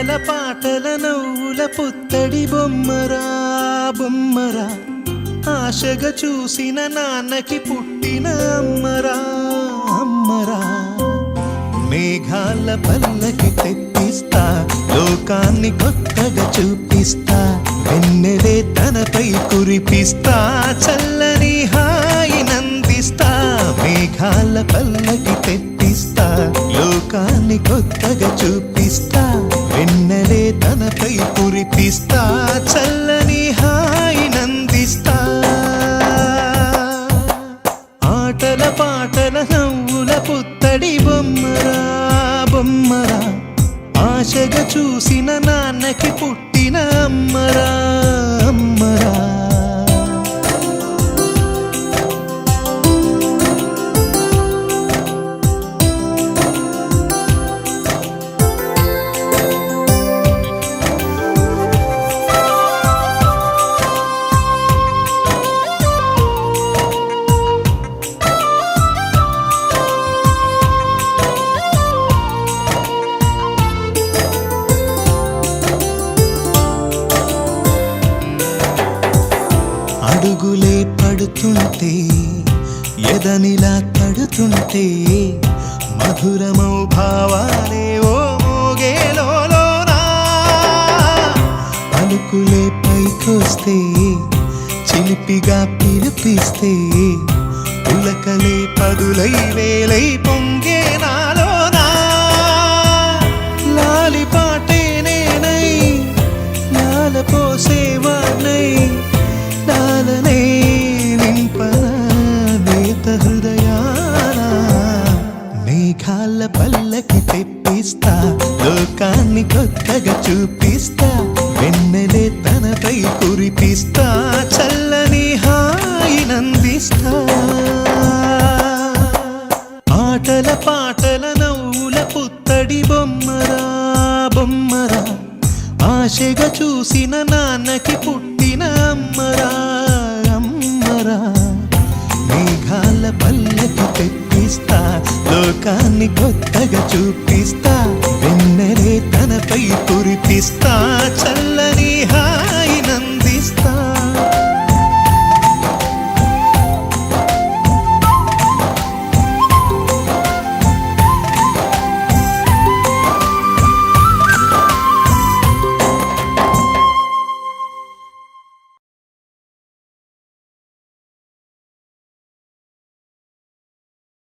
ఆటల పాటల నవ్వుల పుత్తడి బొమ్మరా బొమ్మరా ఆశగా చూసిన నాన్నకి పుట్టిన అమ్మరా అమ్మరా మేఘాల పల్లకి తెప్పిస్తా లోకాన్ని కొత్తగా చూపిస్తా వెన్నెలే తనపై కురిపిస్తా చల్లని హాయినందిస్తా మేఘాల పల్లకి తెప్పిస్తా లోకాన్ని కొత్తగా చూపిస్తా వెన్నెలే తనపై కురిపిస్తా చల్లని హాయినందిస్తా ఆటల పాటల నవ్వుల పుత్తడి బొమ్మరా బొమ్మరా ఆశగా చూసిన నాన్నకి పుట్టిన అమ్మరా అమ్మరా అడుగులే పడుతుంటే ఎదనిలా తడుతుంటే మధురమౌ భావాలే ఓ మోగేలోనా పలుకులే పైకొస్తే చిలిపిగా పిలిపిస్తే పులకలే పదులై వేలై పొంగే నాలోనా లాలి పాటే నేనై లాల పోసేవాణ్ణై లాలనే నింపన నేత హృదయాన మేఘాల పల్లకి తెప్పిస్తా లోకాన్ని కొత్తగా చూపిస్తా వెన్నెలే తనపై కురిపిస్తా చల్లని హాయినందిస్తా ఆటల పాటల నవ్వుల పుత్తడి బొమ్మరా బొమ్మరా ఆశగా చూసిన